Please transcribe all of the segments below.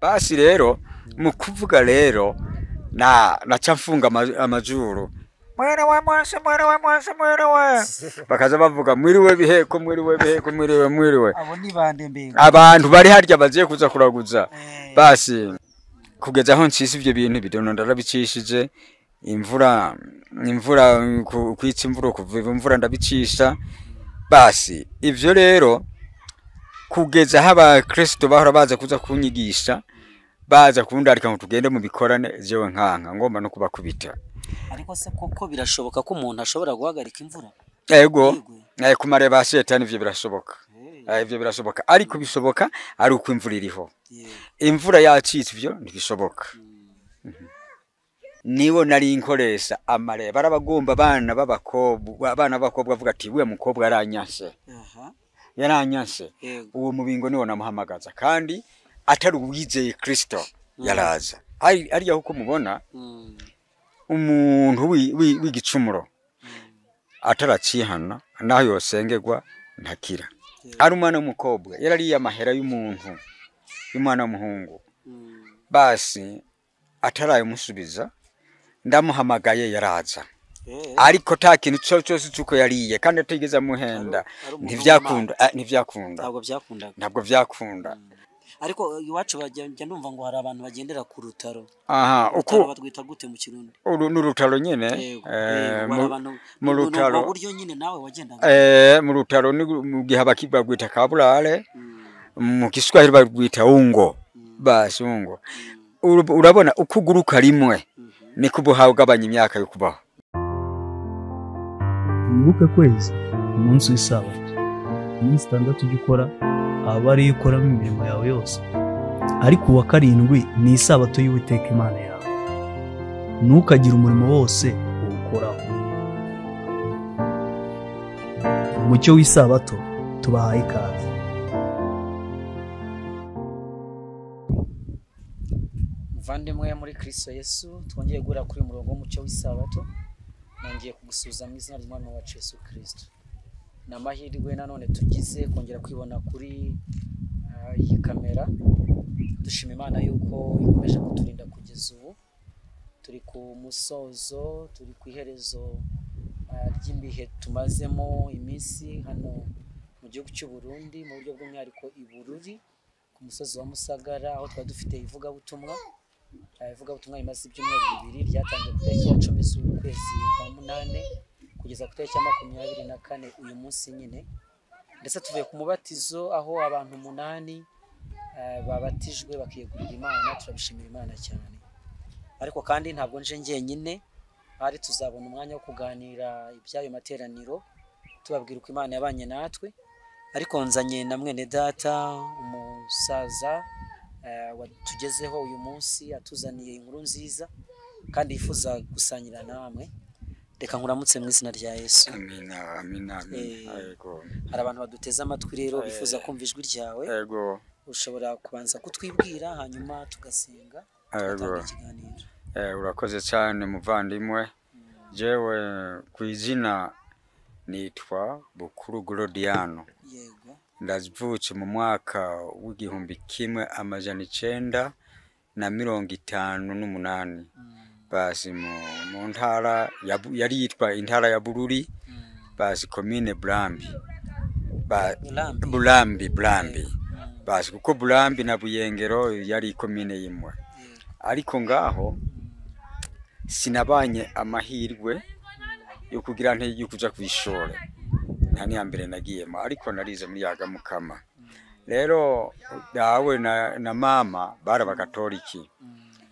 basi rero mu kuvuga rero naca mfunga amajuru mwere wa mwase bakaza bavuga mwiriwe biheko mwiriwe abo ni bande mbega abantu bari harya baziye kuza kuraguza basi kugeza aho ncisi ivyo bintu bidono ndarabicishije imvura kwitsa imvura kuva imvura ndabicisha basi ivyo rero kugeza haba Kristo bahora baza kuza kunyigisha baza kundarika ngo tugende mu bikorane jewe nkanka ngomba no kubakubita. Ariko se koko birashoboka ko umuntu ashobora guhagarika imvura? Yego kumareba shetani ivyo birashoboka. Ivyo birashoboka ariko bishoboka ari uko imvura iriho. Imvura yacitse ivyo ntibishoboka. Nibo nari inkoresha amareba barabagomba abana b'abakobwa bavuga ati we mukobwa aranyashe. Yaranyashe. Uwo mubingo niwo namuhamagaza kandi atari uwizeye Kristo yaraza. Ari yaho ko mubona umuntu w'igicumuro ataracihana naho yosengerwa ntakira. Ari umwana w'umukobwa yarariye amahera y'umuntu y'umwana w'umuhungu basi ataraye musubiza ndamuhamagaye yaraza ariko ta kintu cyose cyuko yariye kandi atigeze amuhenda ntivyakunda ntabwo vyakunda. Ariko iwacu bajya numva ngo hari abantu bagendera ku rutaro. Uko batwita gute mu Kirundi? N'urutaro nyene mu rutaro buryo nyine nawe wagendaga mu rutaro ni mu gihe bakibagwita kabulale mu Kiswahili bagwita ungo basi ungo. Urabona ukuguruka rimwe ni kubuhawe gabanya imyaka yo kubaho. Mwibuke kwezi umunsi w'isabato iminsi 6 ugikora aba ari ikoramo imirimo yawe yose ariko uwa karindwi ni isabato y'Uwiteka Imana yawe ntukagira umurimo wose uwukoraho. Umucyo w'isabato tubahaye ikaze. Muvandimwe muri Kristo Yesu twongeye gura kuri murongo w'umucyo w'isabato nongeye kugusuza mu izina ry'Umwami wacu Yesu Kristo. Namahirwe nanone tugize kongera kwibona kuri iyi kamera. Dushima Imana yuko ikomeje kuturinda kugeza ubu. Turi ku musozo, turi ku iherezo ry'imbihe tumazemo iminsi hano mu gihugu cy'u Burundi mu buryo bw'umwihariko i Bururi ku musozi wa Musagara aho twari dufite ivugabutumwa imaze ibyumweru 2 ryatangiye ku tariki ya 10 z'ukwezi kwa 8 kugeza ku tariki ya 24 uyu munsi nyine. Ndetse tuvuye ku mubatizo aho abantu 8 babatijwe bakiyegurira Imana. Turabishimira Imana cyane. Ariko kandi ntabwo nje njyenyine, ari tuzabona umwanya wo kuganira ibyayo materaniro tubabwira uko Imana yabanye natwe. Ariko nzanye na mwene data umusaza watugezeho uyu munsi atuzaniye inkuru nziza kandi yifuza gusanyira namwe. Reka nkuramutse mu izina rya Yesu. Amina. Yego. Hari abantu baduteze amatwi rero bifuza kumva ijwi ryawe. Yego. Ushobora kubanza kutwibwira hanyuma tugasenga tugatanga ikiganiro. Urakoze cyane muvandimwe. Jewe kwizina nitwa Bukuru Glodiano. Yego. Ndazivutse mu mwaka w'1958 basi mu ntara yari yitwa intara ya Bururi basi commune Bulambi basi kuko Bulambi na Buyengero yari commune yimwe. Ariko ngaho sinabanye amahirwe yo kugira nte yo kuja kwishore nta ni ambere nagiyemo ariko narize muri Yagamukama. Rero dawe na mama bara bakatoliki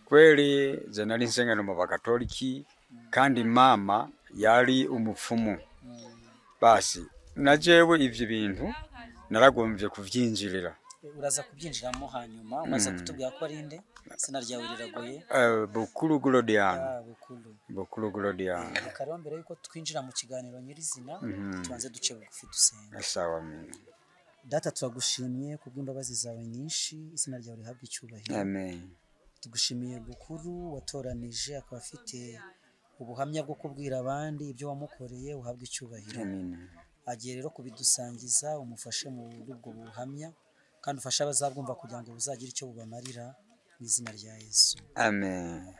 kweli je nari nsengano mu bakatoliki kandi mama yari umupfumu. Basi najewe ivyo bintu naragomvye kuvyinjirira. Uraza kubyinjiramo hanyuma umaze kutubwira ko ari nde sina ryawe riragoye. Bukuru Glodiano. Bukuru Glodiano. Rero mbere yuko twinjira mu kiganiro nyirizina tubanze duce bugufi dusenga. Sawa amina. Data turagushimiye kubw'imbabazi zawe nyinshi izina ryawe rihabwa icyubahiro. Amen. Tugushimiye Bukuru watoranije akaba afite ubuhamya bwo kubwira abandi ibyo wamukoreye uhabwa icyubahiro. Amen. Agiye rero kubidusangiza umufashe mu ubwo buhamya kandi ufasha abazabwumva kugira ngo buzagira icyo bubamarira mu izina rya Yesu. amen.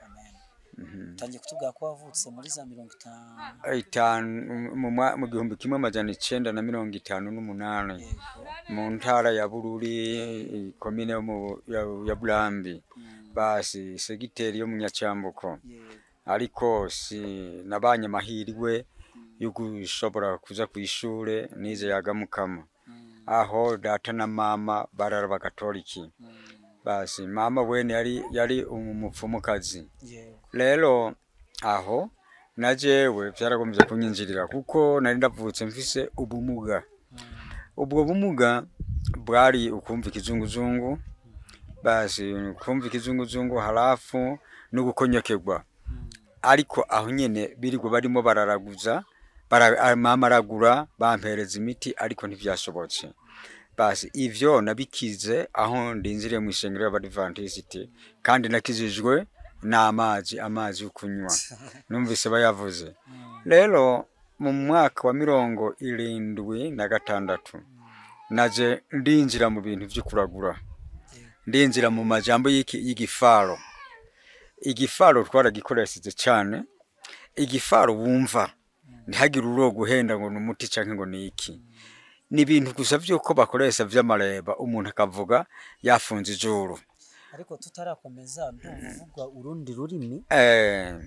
Tangiye kutubwira ko wavutse muri za 50 mu 1958 mu ntara ya Bururi komine ya Burambi basi segiteri yo mu Nyacyambuko ariko si nabanye mahirwe yo gushobora kuza ku ishure nize yagamukama aho data na mama bararaba katoliki basi mama wene yari umupfumukazi rero aho najewe byaragombye kunyinjirira kuko nari ndavutse mfise ubumuga ubwo bumuga bwari ukumva ikizunguzungu basi ukumva ikizunguzungu halafu no gukonyokegwa ariko aho nyene birigwa barimo bararaguza mama aragura bampereza imiti ariko ntivyashobotse basi ivyo nabikize aho ndinzire mu ishengero y'Abadventiste kandi nakizijwe n'amazi yo kunywa numvise bayavuze rero mu mwaka wa 76 naje ndinjira mu bintu byo kuragura ndinjira mu majambo y'igifaro igifaro twaragikoresheje cyane igifaro wumva ntihagire urogo henda ngo numuti canke ngo niki ni ibintu gusa vyuko bakoresha vy'amareba umuntu akavuga yafunze ijuru ariko tutarakomeza ndumva urundi rurimi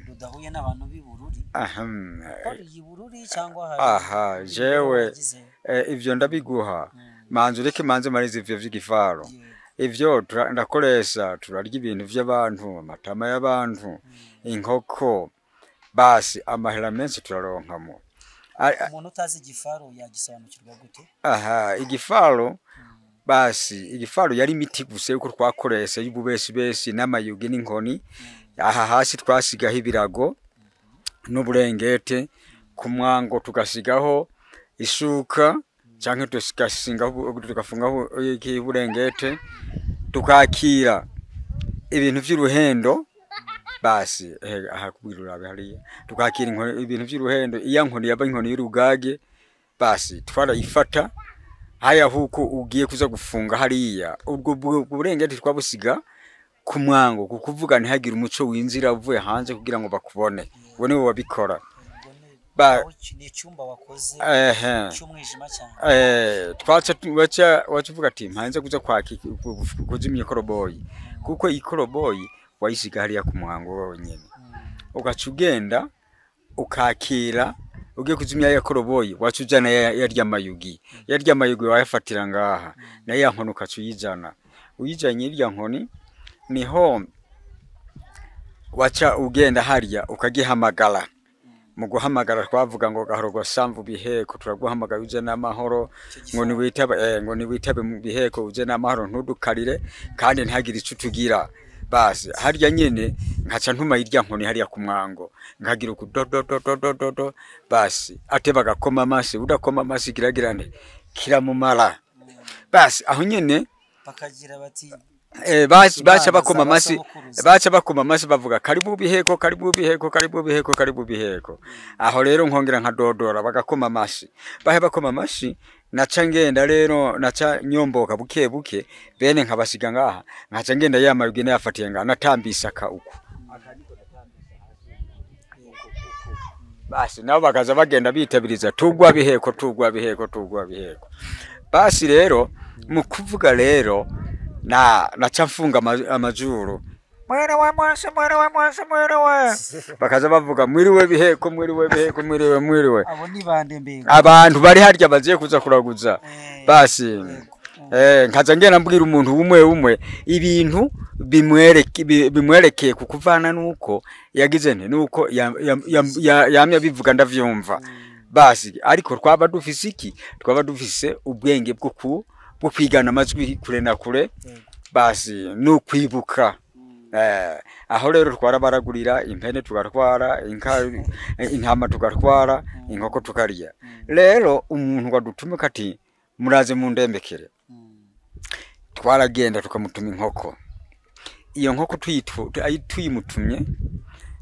rudahuye n'abantu b'ibururi bari ibururi cyangwa jewe ivyo ndabiguha manzu reke manze marize ivyo vy'igifaro ivyo ndakoresha turarya ibintu vy'abantu amatama y'abantu inkoko basi amahera menshi turaronkamo umuntu utazi igifaro yagisobanukirwa gute igifaro basi igifaro yari imiti gusa yuko twakoresha y'ububesi n'amayugi n'inkoni aha hasi twasigaho ibirago n'uburengete ku mwango tugasigaho isuka canke tugafungaho iburengete tukakira ibintu vy'uruhendo basi ahakubwirura hariya tukakira ibintu vy'uruhendo iya nkoni yaba inkoni y'urugage basi twarayifata haya huko ugiye kuza gufunga hariya ubwo burengete twabusiga ku mwango kukuvuga ntihagire umuco winzira uvuye hanze kugira ngo bakubone bone bo babikora ni icyumba wakoze cy'umwijima cyane wacuvuga ati mpanze kuza kuzimya ikoroboyi kuko ikoroboyi wayisiga hariya ku mwango wonyene ugaca ugenda ukakira ugiye kuzimya ya koroboyi wacujana yarya mayugi wayafatira ngaha na ya nkono ukacuyijana uyijanye irya nkoni niho waca ugenda hariya ukagihamagara mu guhamagara twavuga ngo gahorwa samvu biheko turaguhamagara uje n'amahoro ngo ni witabe mu biheko uje n'amahoro ntudukarire kandi ntagire ico tugira basi harya nyene nkaca ntuma irya nkoni hariya ku mwango nkagira ukudodododododo basi ateba gakoma amasi udakoma amasi kiragirane kiramumara basi aho nyene bakagira bati bacha bakoma amasi bavuga karibu biheko aho rero nkongera nkadodora bagakoma amasi bakoma amasi naca ngenda rero naca nyomboka buke bene nkabasiga ngaha nkaca ngenda yamayugi nayafatiye ngaha natambisa ka uko basi nabo bakaza bagenda bitabiriza tugwa biheko basi rero mu kuvuga rero naca mfunga amajuru mwere wa mwase bakaza bavuga mwiriwe biheko abo ni bande mbega abantu bari harya baziye kuza kuraguza basi nkaza ngena mbwira umuntu umwe ibintu bimwerekeye kukuvana nuko yagize nte nuko yamya bivuga ndavyumva basi ariko twaba dufise iki twaba dufise ubwenge bwo kwigana amajwi kure na kure basi no kwibuka aho rero twarabaragurira impene tugatwara intama tugatwara inkoko tukarya rero umuntu wadutumika ati muraze mu ndembekere twaragenda tukamutuma inkoko iyo nkoko tuyimutumye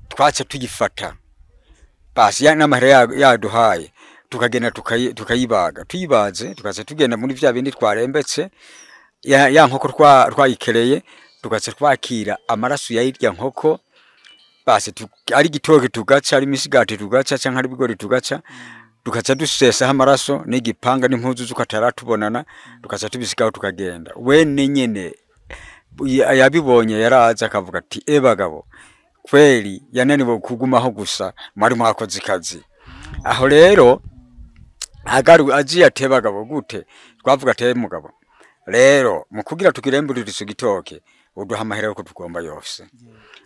twaca tuyifata basi n'amahera yaduhaye tukagenda tukayibaga tuyibaze tukaza tugenda muri vya bindi twarembetse ya nkoko twayikereye tugaca twakira amaraso ya irya nkoko basi ari gitoke tugaca ari misigati tugaca canke ari bigori tugaca tugaca dusesaho amaraso n'igipanga n'impuzu z'ukataratubonana tugaca tubisigaho tukagenda wene nyene yabibonye yaraza akavuga ati bagabo kweli yananiwe kugumaho gusa mwari mwakoze ikazi aho rero agaru agiye ate bagabo gute twavuga ate mugabo rero mukugira tukiremburira ico gitoke uduha amahera yo kutugomba yose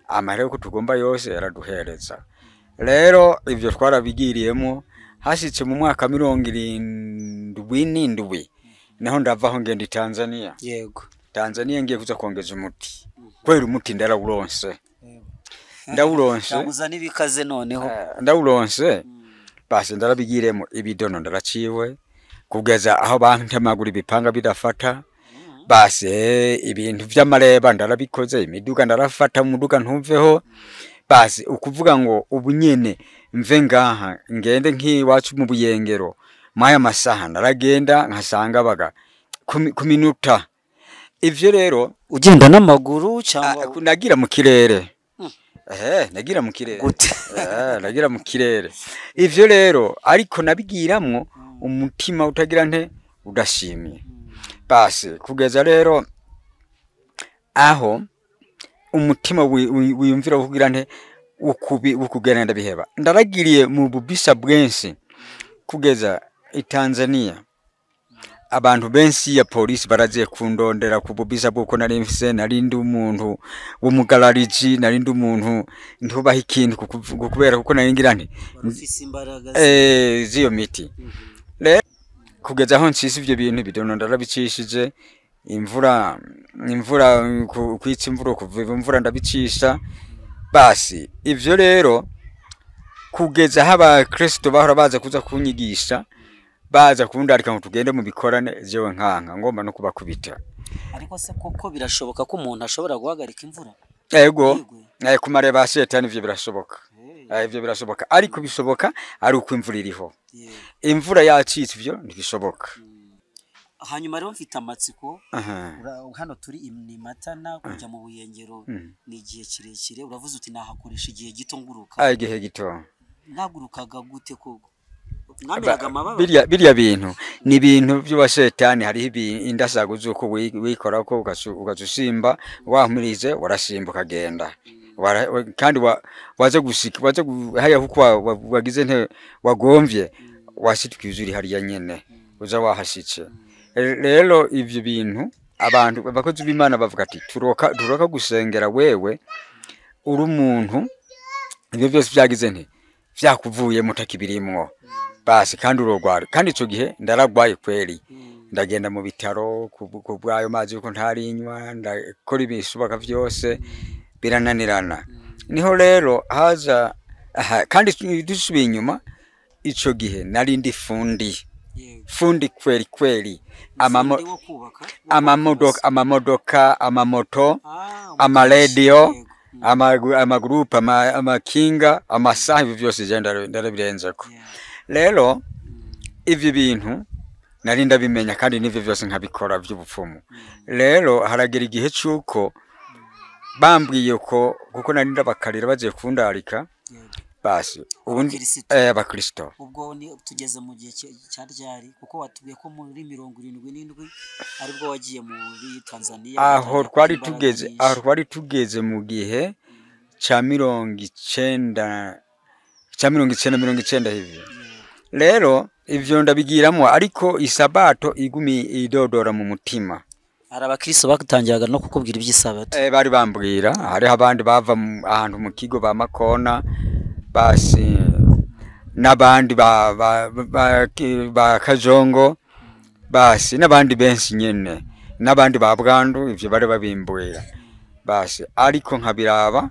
amahera yo kutugomba yose yaraduhereza rero ivyo twarabigiriyemo hashitse mu mwaka 77 naho ndavaho ngenda Tanzania yego Tanzania ngiye kuza kongeza umuti kwera umuti ndarawuronse ndawuronse ndabuza nibikaze noneho ndawuronse basi ndarabigiremo ibidono ndaraciwe kugeza aho bantemagura ibipanga bidafata basi ibintu vy'amareba ndarabikoze imiduga ndarafata umuduga ntumveho basi ukuvuga ngo ubunyene mve ngaha ngende nk'iwacu mu buyengero maya masaha naragenda nkasanga baga ku minuta ivyo rero ugenda n'amaguru cyangwa nagira mu kirere nagira mu kirere gute nagira mu kirere ivyo rero ariko nabigiramwo umutima utagira nte udashimye basi kugeza rero aho umutima wiyumvira kugira nte ukugenda biheba ndaragiriye mu bubisa bwensi kugeza Tanzania abantu benshi ya polisi baraziye kundondera ku bubisa bwuko nari mfise narindi umuntu w'umugarariji narindi umuntu ntubaha ikintu kubera kuko naringira nti ufise imbaraga ziyo miti kugeza aho nsisi ivyo bintu bidono ndarabicishije imvura kwitsa imvura kuva imvura ndabicisha basi ivyo rero kugeza haba Kristo bahora baza kuza kunyigisha baza kundarika ngo tugende mu bikorane jewe nkanka ngomba no kubakubita ariko se koko birashoboka ko umuntu ashobora guhagarika imvura yego kumareba shetani ivyo birashoboka ivyo birashoboka ariko bishoboka ari uko imvura iriho imvura yacitse ivyo ntibishoboka hanyuma rero mfite amatsiko hano turi ni Matana kujya mu buyengero ni igihe kirekire uravuze uti nahakoresha igihe gito nguruka igihe gito nagurukaga gute koko birya bintu ni ibintu by'abashetani hariho indasago z'uko wikora ko ugazusimba wahumirize warasimbuka agenda kandi waze gusika haya kuko wagize nte wagomvye washitwizuri hariya nyene uza wahashitse rero ivyo bintu abantu bakoze b'Imana bavuga ati turoka gusengera wewe uri umuntu ibyo byose byagize nte vyakuvuye mutakibirimwo basi kandi urogwara kandi ico gihe ndaragwaye kweli ndagenda mu bitaro kubwayo mazi uko ntarinywa ndakora ibisubaka vyose birananirana niho rero haza kandi dusubiye inyuma ico gihe nari ndi fundi kweli amamodoka amamoto amaradio amagroup amakinga amasaha ibyo byose genda ndabirenzeko rero ivyo bintu nari ndabimenya kandi nivyo byose nkabikora by'ubupfumu rero haragera igihe cyuko bambwiye ko kuko nari ndabakarira bagiye kundarika basi ubundi abakristo ubwo ni tugeze mu gihe cyari kuko watubiye ko muri 77 aribwo wagiye muri Tanzania aho twari tugeze mu gihe ca 90 hivi rero ivyo ndabigiramo ariko isabato igumi idodora mu mutima arabakristo bakutangiyaga no kukubwira iby'isabato bari bambwira hari abandi bava ahantu mu kigo ba Makona basi nabandi ba Kajongo basi nabandi benshi nyene nabandi ba Bwandu ivyo bari babimbuira basi ariko nkabiraba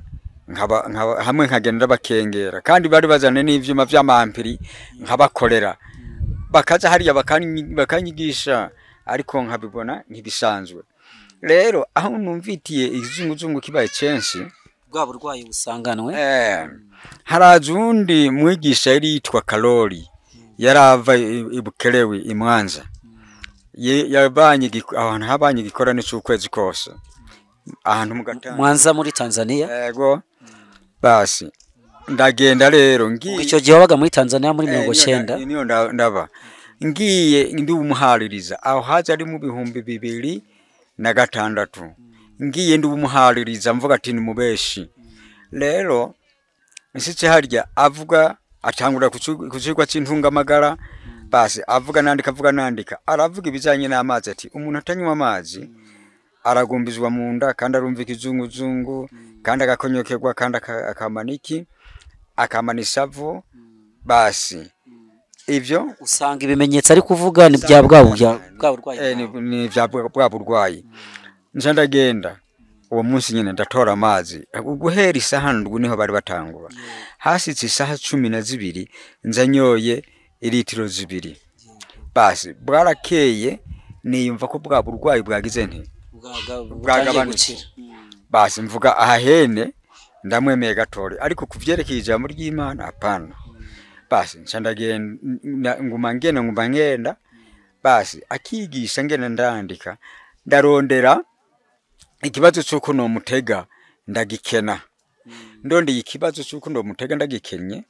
hamwe nkagenda bakengera kandi bari bazane n'ivyuma vy'amampiri nkabakorera bakaza hariya bakanyigisha ariko nkabibona ntibisanzwe rero aho numvitiye izunguzungu kibaye censi bwa burwayi busanganwe haraza undi mwigisha yari yitwa Karoli yarava ibukerewe imwanza yabanye ahantu habanye gikorane cy'ukwezi kose ahantu mu Gatanga Mwanza muri Tanzania. yego basi ndagenda rero ngiye Icyo gihe wabaga muri Tanzania muri 90. niyo ndaba ngiye ndi umuhaririza aho haza ari mu 2006 ngiye ndi umuhaririza mvuga ati ni mubeshi rero nsice harya avuga atangura kucigwa cy'intungamagara basi avuga nandika aravuga ibijanye n'amazi ati umuntu atanywa amazi aragumbizwa mu nda kandi arumva ikizunguzungu kandi agakonyokerwa kandi akamaniki akamanisavu basi ivyo usanga ibimenyetso ari kuvuga ni bya bwaburwayi ni bya bwaburwayi ndagenda uwo munsi nyine ndatora amazi guhera isaha ndwi niho bari batangura hasitse isaha 12 nzanyoye ilitiro 2 basi bwarakeye niyumva ko bwaburwayi bwagize nti bwagabanukira basi mvuga ahahene ndamwemeye gatori ariko kuvyerekeye ijambo ry'Imana apana basi ncandagenda nguma ngenda basi akigisha ngena ndandika ndarondera ikibazo cyuko no mutega ndagikena ndondeye ikibazo cyuko ndo mutega ndagikenye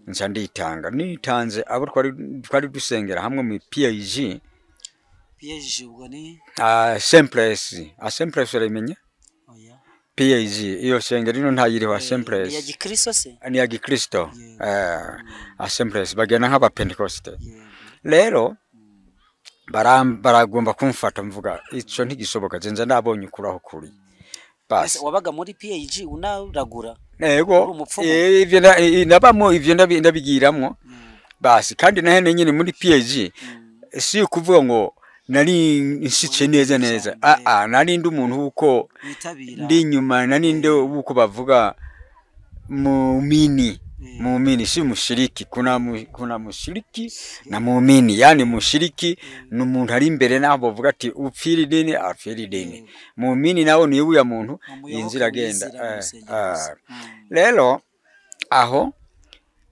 nca nditanga nitanze abo twari dusengera hamwe mu PIG ubwo ni Simplesse uramenye PIG iyo sengera ino ntayiriho Simplesse ya Gikristo se ni ya Gikristo Simplesse bagena nk'aba Pentecoste rero baragomba kumfata mvuga ico ntigisoboka zenza nabonye ukuraho kuri basi wabaga muri PIG unaragura yego ivyo nabamo ivyo ndabigiramwo basi kandi nahene nyine muri PIG si ukuvuga ngo nari nsice neza nari ndi umuntu uko ndi nyuma nari ndi uko bavuga muumini si mushiriki kuna mushiriki na muumini yani mushiriki n'umuntu ari imbere nabo bavuga ati upfiri dini afiri dini muumini nawo ni uya muntu inzira agenda lelo aho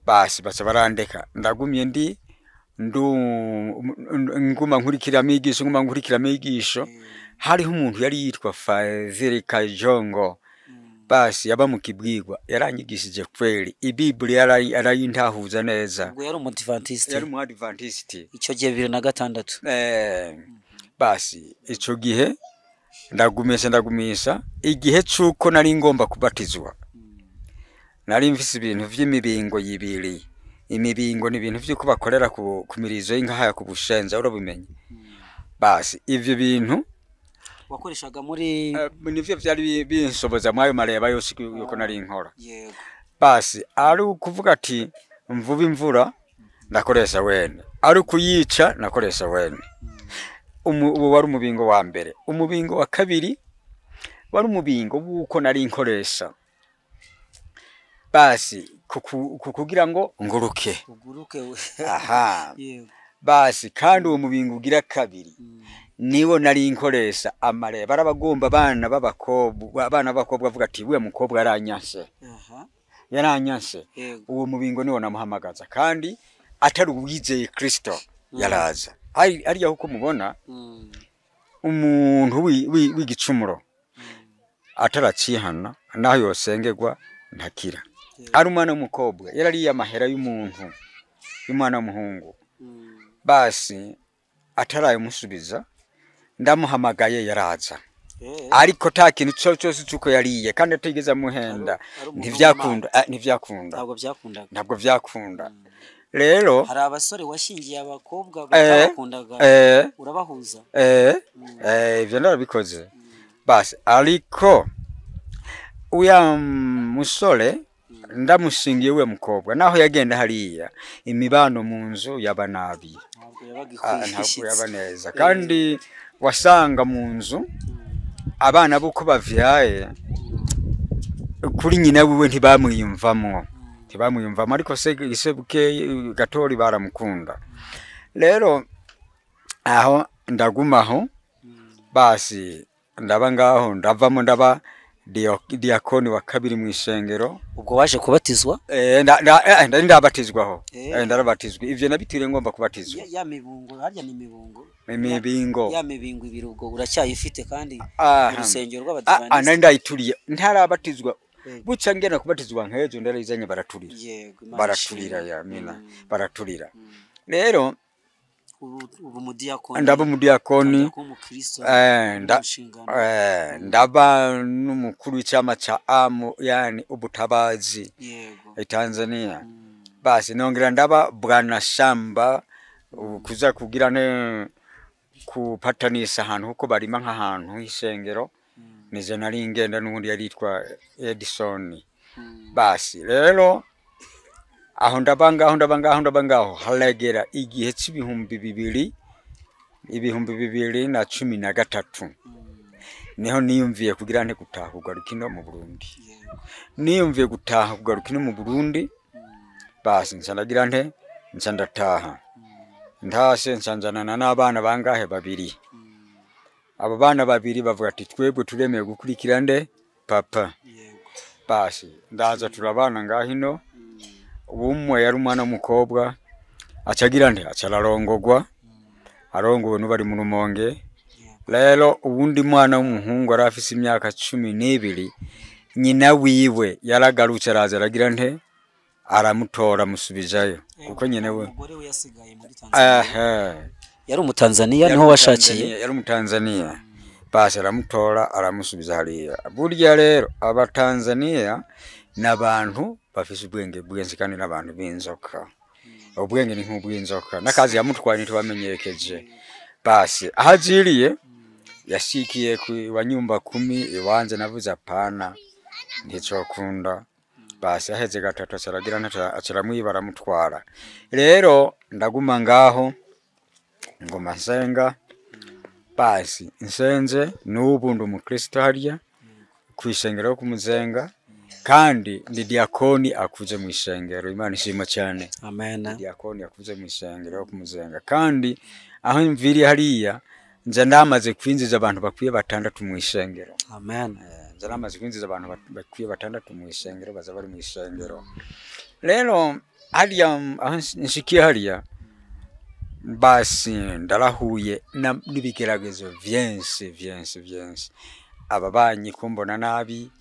basi baca barandeka ndagumye ndi nguma nkurikira migisho hariho umuntu yari yitwa Fazil Kajongo basi yaba mu kibwirwa yaranyigishije kweli ibibuli yarayintahuza neza ngo yari umudventiste icyo gihe 2006 basi ico gihe ndagumisha igihe cuko nari ngomba kubatizwa nari mfise ibintu vy'imibingo yibiri imibingo ni ibintu vy'uko bakorera ku mirizo y'inka haya ku Bushenza urabimenye basi ivyo bintu wakoreshaga muri nivyo vyari binsoboza mwayo mareba yose yuko nari nkora yego basi ari ukuvuga ati mvuba imvura ndakoresha wene ari kuyica nakoresha wene ubu wari umubingo wa mbere umubingo wa kabiri wari umubingo wuko nari nkoresha basi kukugira ngo nguruke aha basi kandi uwo mubingo ugira kabiri niwo nari nkoresha amare barabagomba abana b'abakobwa bavuga ati we mukobwa aranyase yaranyase uwo mubingo niwo namuhamagaza kandi atari uwizeye Kristo yaraza ari aho ko mubona umuntu w'igicumuro ataracihana naho yosengerwa ntakira ari umwana w'umukobwa yarariye amahera y'umuntu y'umwana w'umuhungu basi ataraye musubiza ndamuhamagaye yaraza ariko ta kintu cyose cyuko yariye kandi atigeze amuhenda ntabwo byakunda rero hari abasore washingiye abakobwa batakundaga urabahuza ivyo narabikoze basi ariko uya musore ndamushingiye we mukobwa naho yagenda hariya imibano mu nzu yabanabi ntabwo yabaneza kandi wasanga mu nzu abana buko bavyaye kuri nyina wiwe ntibamwiyumvamo ariko se buke gatori baramukunda rero aho ndagumaho basi ndaba ngaho ndavamo ndaba diakoni wa kabiri mu ishengero. ubwo waje kubatizwa ndabatizwaho ndarabatizwa ivyo nabitire ngomba kubatizwa ya mibungo harya ni mibungo ya mibingo ibirugo uracyayifite kandi urusengero rw'abadivantiste ana ndayituriye ntarabatizwa buca ngena kubatizwa nkejo ndarizanye baraturira ya mina baraturira rero ubu mudiakoni ndaba mudiakoni ndaba n'umukuru w'icama ca amu yani ubutabazi Tanzania basi nongera ndaba bwana shamba kuza kugira ne kupatanisha ahantu huko barima nk'ahantu h'ishengero nije nari ngenda n'ubundi yaritwa Edison basi rero aho ndabangaho halegera igihe c'ibihumbi 2013 niho niyumviye kugira nte gutaha kugarukino mu Burundi niyumviye gutaha kugarukino mu Burundi basi nsanagira nte nsandataha ndase nsanzana n'abana bangahe babiri abo bana babiri bavuga ati twebwe turemeye gukurikira nde papa basi ndaza turabana ngahino ubumwe yari umwana w'umukobwa acagira nde acararongogwa arongowe n'ubari mu Rumonge rero ubundi mwana w'umuhungu ari afise imyaka 12 nyina wiwe yaragarutse araza aragira nte aramutora musubizayo kuko nyene we umugore we yasigaye muri Tanzania yari umutanzania niho washakiye yari umutanzania basi aramutora aramusubiza hariya burya rero abatanzania n'abantu bafise ubwenge bwenzi kandi n'abantu b'inzoka ubwenge ni nk'ubw'inzoka nakazi yamutwaye ntibamenyekeje basi ahaziriye yashikiye wa nyumba 10 iwanze navuze apana nticokunda basi aheze gatatu acaragira acaramwibara mutwara rero ndaguma ngaho ngoma nsenga basi nsenze n'ubundi umukristo hariya kwishengero kumuzenga kandi ndi diakoni akuze mu ishengero Imana ishima cyane amen diakoni akuze mu ishengero kumuzenga kandi aho mviri hariya nza ndamaze kwinjiza abantu bakwiye 6 mu ishengero amen nza ndamaze kwinjiza abantu bakwiye 6 mu ishengero baza bari mu ishengero rero hariya aho nshikiye hariya basi ndarahuye n'ibigeragezo vyinshi ababanyi kumbona nabi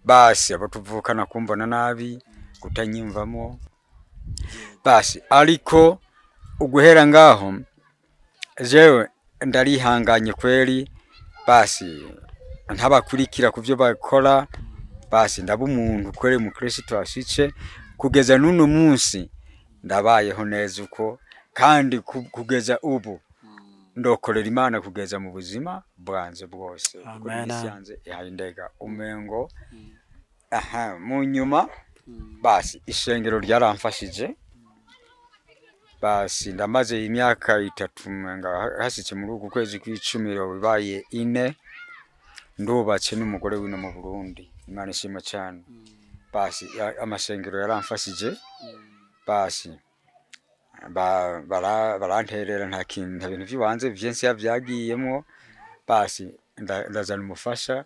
basi abatuvukana kumbona nabi kutanyimvamo basi ariko uguhera ngaho jewe ndarihanganye kweli basi ntabakurikira kuvyo bakora basi ndaba umuntu kweli mu Kristo ashice kugeza n'uno munsi ndabayeho neza uko kandi kugeza ubu ndokorera Imana kugeza mu buzima bwanze bwose amen yahindega umengo mu nyuma basi ishengero ryaramfashije basi ndamaze imyaka 3 hasitse muri uku kwezi kw'icumiro bibaye 4 ndubatse n'umugore wino mu Burundi Imana ishima cyane basi amashengero yaramfashije basi baranterera nta bintu by'ibanze vyinshi yavyagiyemo basi ndazana umufasha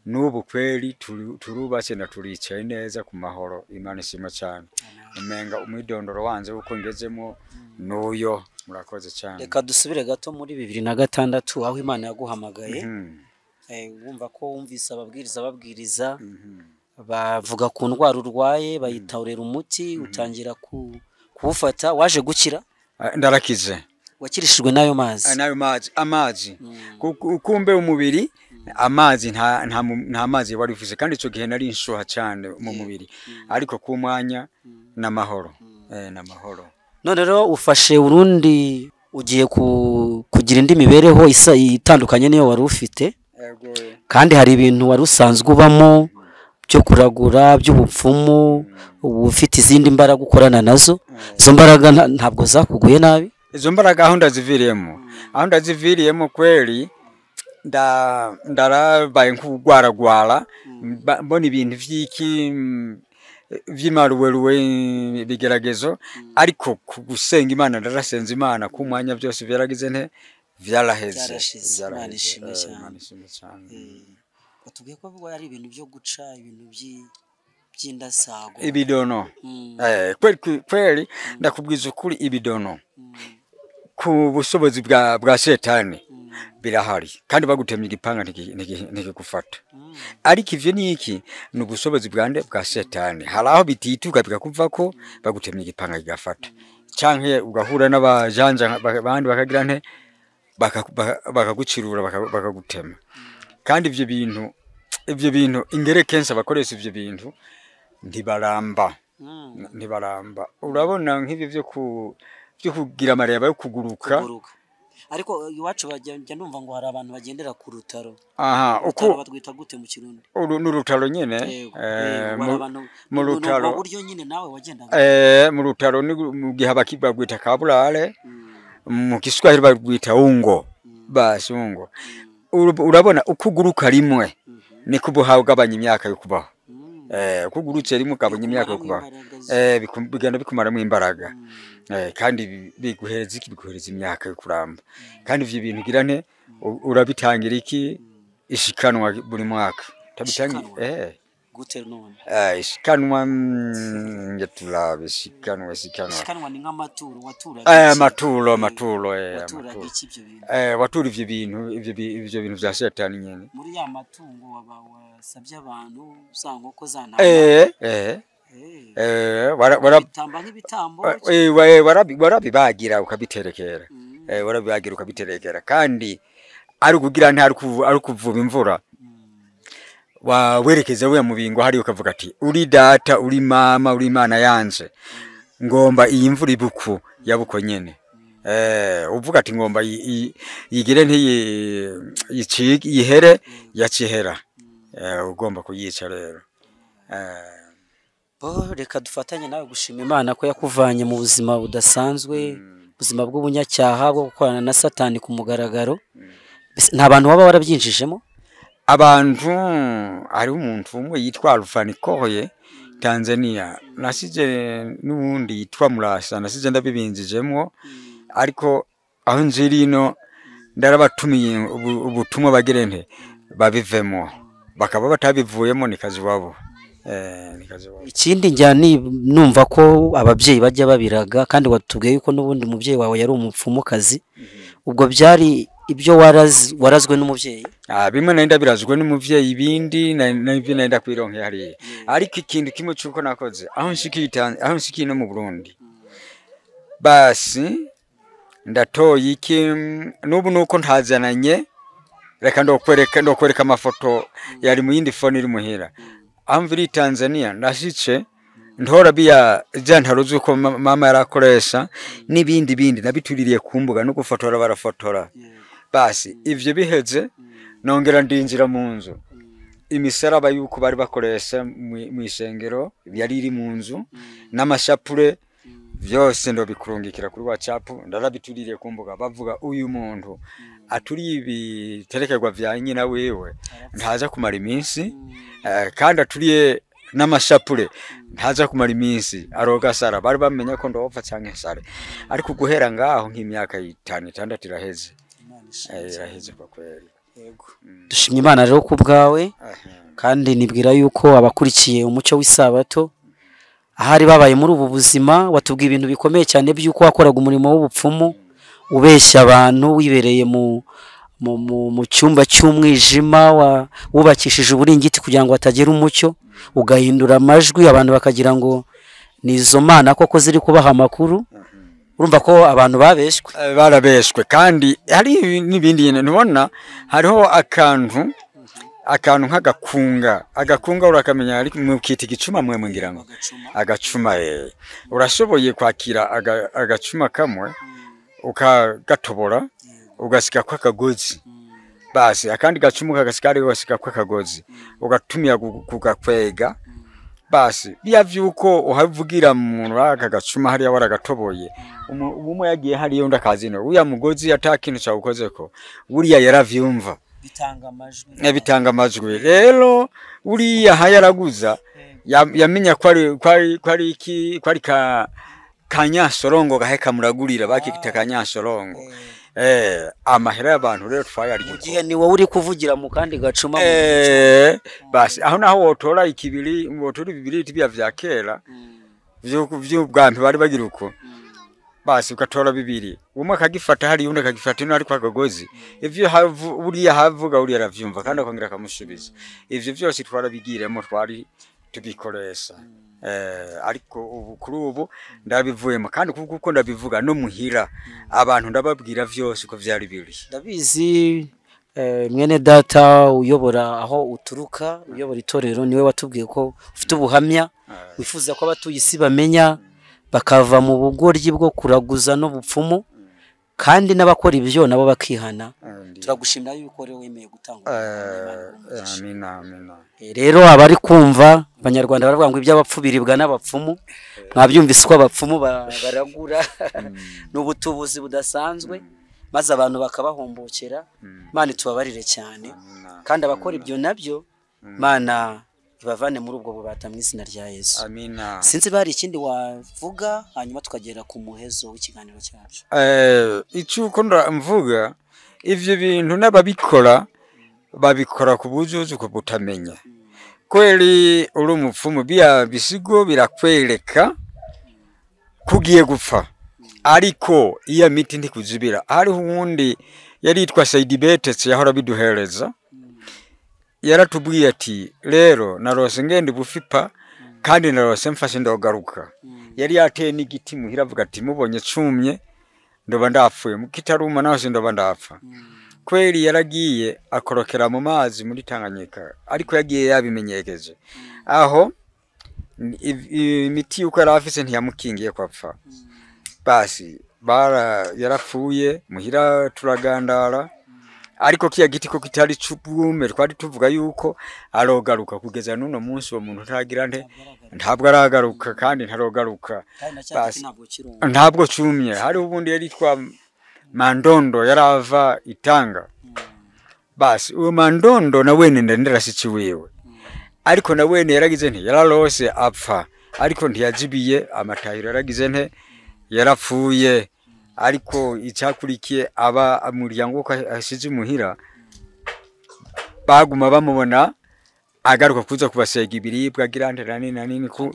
n'ubu kweli turubatse na turicaye neza ku mahoro Imana ishima cyane umenga umwidondoro wanze uko ngezemo n'uyo murakoze cyane reka dusubire gato muri 2006 aho Imana yaguhamagaye wumva ko wumvise ababwiriza bavuga ku ndwara urwaye bayitaurera umuti utangira kuwufata waje gukira ndarakize wakirishijwe nayo amazi kumbe umubiri amazi nta mazi wari ufise kandi ico gihe nari inshuha cyane mu mubiri ariko ku mwanya n'amahoro n'amahoro none rero ufashe urundi ugiye kugira indi mibereho itandukanye niyo wari ufite kandi hari ibintu wari usanzwe ubamo byo kuragura by'ubupfumu ufite izindi mbaraga ukorana nazo izo mbaraga ntabwo zakuguye nabi izo mbaraga aho ndaziviriyemo kweli ndarabaye nk'ugwaragwara mbona ibintu vy'imaruweruwe bigeragezo ariko gusenga Imana ndarasenza Imana ku mwanya byose byaragize nte vyaraheze Imana ishimwe cyane batubwiye ko bigo ari ibintu byo guca ibintu by'indasago ibidono kweli ndakubwiza ukuri ibidono ku busobozi bwa Shetani birahari kandi bagutemye igipanga ntikigufata ariko ivyo niki ni ubusobozi bwa Shetani hari aho bitituka bikakuva ko bagutemye igipanga kigafata canke ugahura n'abajanja bandi bakagira nte bakagucirura bakagutema kandi ivyo bintu ingere kenshi abakoresha ivyo bintu ntibaramba urabona nk'ivyo byo kugira amareba yo kuguruka ariko iwacu bajya numva ngo hari abantu bagendera ku rutaro uko batwita gute mu Kirundi n'urutaro nyene mu rutaro buryo nyine nawe wagendaga mu rutaro mu gihe bakibagwita kabulale mu Kiswahili bagwita ungo basi ungo urabona ukuguruka rimwe ni kubuhawe gabanya imyaka yo kubaho kugurutse rimwe gabanya imyaka yo kubaho bigenda bikumaramo imbaraga kandi biguhereza imyaka yo kuramba kandi ivyo bintu girane urabitangira iki ishikanwa buri mwaka tabitangira gute none ishikanwa ngetulabe ishikanwa ni nk'amaturo watura amaturo watura ivyo bintu vya Shetani nyene muri ya matungo wasabye abantu usanga ko zana bitamba nk'ibitambo warabibagira ukabiterekera kandi ari kugira nta ari kuvuba imvura wawerekeza we mu bingo hari ukavuga ati uri data uri mama uri Imana yanje ngomba iyi mvura ibuku yabuko nyene uvuga ati ngomba yigire yihere yakihera ugomba kuyica rero reka dufatanye nawe gushima Imana ko yakuvanye mu buzima budasanzwe ubuzima bw'ubunyacyaha bwo gukorana na Satani ku mugaragaro nta bantu baba warabyinjijemo abantu ari umuntu umwe yitwa Alfanikoye Tanzania nasize n'ubundi yitwa Murasa nasize ndabibinjijemo ariko aho nzirino ndarabatumiye ubutumwa bagerente babivemo bakaba batabivuyemo nikazi wabo ikindi njyani numva ko ababyeyi bajya babiraga kandi watubwiye yuko n'ubundi umubyeyi wawe yari umupfumukazi ubwo byari ibyo warazwe n'umubyeyi bimwe nenda birazwe n'umubyeyi ibindi nabyo nenda kwironke hari ariko ikintu kimwe cyuko nakoze aho nshikiye no mu Burundi basi ndatoye iki n'ubu nuko ntazananye reka ndokwereka amafoto yari mu yindi phone iri muhira amviri Tanzania nashitse ndhora biya jantaruzi ko mama yarakoresha nibindi nabituririye kumbuga no gufotora barafotora basi ivyo biheze nongera ndinjira mu nzu imisaraba yuko bari bakoresha mu isengero yari iri mu nzu n'amashapure byose ndo bikurungikira kuri WhatsApp ndarabituririye kumbuga bavuga uyu muntu aturi ibiterekerwa vya nyina wewe ntaza kumara iminsi kandi aturiye n'amashapure ntaza kumara iminsi aroga sara bari bamenya ko ndopfa canke sare ariko guhera ngaho nk'imyaka 5-6 iraheze iraheze kwa kweli yego dushimye Imana rero ku bwawe kandi nibwira yuko abakurikiye umucyo w'isabato ahari babaye muri ubu buzima watubwiye ibintu bikomeye cyane by'uko wakoraga umurimo w'ubupfumu ubeshya abantu wibereye mu cyumba cy'umwijima wubakishije uburingiti kugira ngo hatagera umucyo ugahindura amajwi abantu bakagira ngo ni izo mana koko ziri kubaha amakuru urumva ko abantu barabeshwe kandi hari n'ibindi nubona hariho akantu nk'agakunga urakamenya ariko mu kiti gicuma mwe ngira ngo agacuma urashoboye kwakira agacuma kamwe ukagatobora ugasika kwa kagozi basi akandi gacuma kagasikari ugasika kwa kagozi ugatumya kugakwega basi biya vyuko uhavugira mu raka gacuma hari waragatoboye umwe yagiye hari yo ndakazino uya mugozi atakintu cya ukozeko buriya yaravyumva bitanga amajwi rero uriya hayaraguza yamenya kwari kanyasorongo gaheka muragurira bakikita kanyasorongo amahera y'abantu rero twayarya mu gihe ni wowe uri kuvugira mu kandi gacuma basi aho naho wotora ikibiri wotora bibiri tibya vya kera vy'ubwampi bari bagira uko basi ukatora bibiri umwe akagifata hari undi akagifata ino ari kwa kagozi ivyo buriya havuga uriya aravyumva kandi akongera akamusubiza ivyo byose twarabigiremo twari tubikoresha ariko ubu kuri ubu ndabivuyemo kandi kuko ndabivuga no muhira abantu ndababwira vyose ko vyari biri ndabizi mwene data uyobora aho uturuka uyobora itorero niwe watubwiye ko ufite ubuhamya wifuza ko abatuye isi bamenya bakava mu bugoryi bwo kuraguza no bupfumu kandi n'abakora ibyo nabo bakihana turagushimira yuko rero wemeye gutanga amina amina rero abari kumva abanyarwanda baravuga ngo iby'abapfu biribwa n'abapfumu mwabyumvise ko abapfumu baragura n'ubutubuzi budasanzwe maze abantu bakabahombokera Imana tubabarire cyane kandi abakora ibyo nabyo Imana ibavane muri ubwo bubata mu izina rya Yesu amina sinzi bari ikindi wavuga hanyuma tukagera ku muhezo w'ikiganiro cyacu icuko mvuga ivyo bintu n'ababikora babikora ku bujuju ko butamenya kweli uri umupfumu bya bisigo birakwereka kugiye gupfa ariko iya miti ndikuzibira hariho uwundi yaritwa Saidi Betetse yahora biduhereza yaratubwiye ati rero narose ngende bufipa kandi narose mfashe ndogaruka yari yateye n'igiti muhira avuga ati mubonye cumye ndoba ndapfuye mukitaruma naho ndoba ndapfa kweli yaragiye akorokera mu mazi muri Tanganyika ariko yagiye yabimenyekeje aho imiti uko yarafise ntiyamukingiye kwapfa basi yarapfuye muhira turagandara ariko kiya giti ko kitari cubume twari tuvuga yuko arogaruka kugeza nuno munsi wo muntu ntagira nte ntabwo aragaruka kandi ntarogaruka basi ntabwo cumye hari ubundi yaritwa Mandondo yarava Itanga basi uwo Mandondo na wene ndarasici wewe ariko na wene yaragize nte yararose apfa ariko ntiyajibiye amatahiro yaragize nte yarapfuye ariko icyakurikiye aba umuryango ko ashize muhira baguma bamubona agaruka kuza kubasega ibiribwa girandera nini ku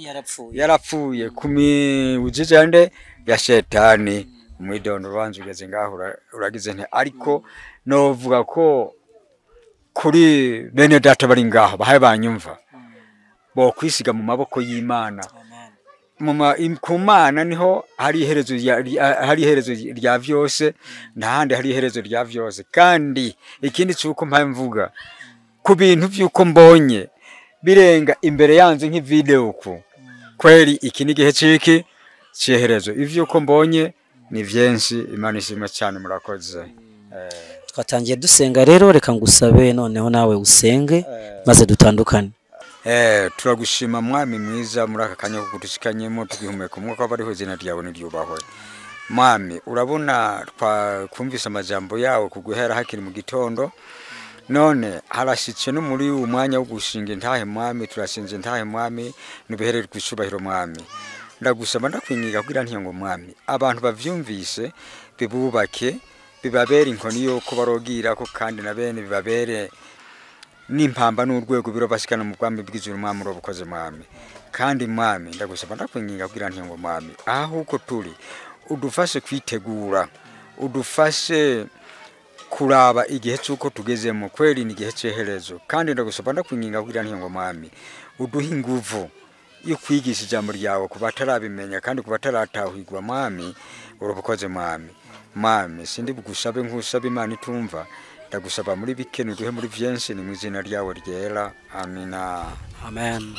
yarapfuye kumi ujijande ya shetani mwidondo banzu ugeze ngaho uragize nte ariko novuga ko kuri bene data bari ngaho bahaye banyumva bo kwisiga mu maboko y'Imana kumana niho hari iherezo rya vyose ntahandi hari iherezo rya vyose kandi ikindi cyuko mpamvuga ku bintu byuko mbonye birenga imbere yanze nk'ivideo ku kweli iki ni gihe ciki cyeherezo ivyo ko mbonye ni vyenshi Imana ishimwe cyane murakoze twatangiye dusenga rero reka ngusabe noneho nawe usenge maze dutandukane turagushima mwami mwiza muri aka kanya kugutushikanyemo tugihumeka umwuka bariho izina ryawe niryubahwe mwami urabona twakumvise amajambo yawe kuguhera hakiri mu gitondo none harashitse no muri uwo mwanya wo gushinga intahe mwami turashinze intahe mwami nubiherere kwishubahiro mwami ndagusaba ndakwinyiga kugira ntiyo mwami abantu bavyumvise bibubake bibabere inkoni yo ko barogira ko kandi na bene bibabere n'impamba n'urwego biro bashikana mu bwami bw'ijuru mwami urobukoze mwami kandi mwami ndagusaba ndakwinyiga kugira ntiyo mwami aho uko turi udufashe kwitegura udufashe kuraba igihe cyuko tugezemo kweli ni igihe cyeherezo kandi ndagusaba ndakwinyiga kugira ntiyo mwami uduhe inguvu yo kwigisha ijambo ryawe kubatarabimenya kandi kubataratahuigwa mwami urobukoze mwami mwami sindi bugusabe nkusaba Imana itumva ndagusaba muri bikene duhe muri vyenshi ni mu izina ryawe ryera amina amen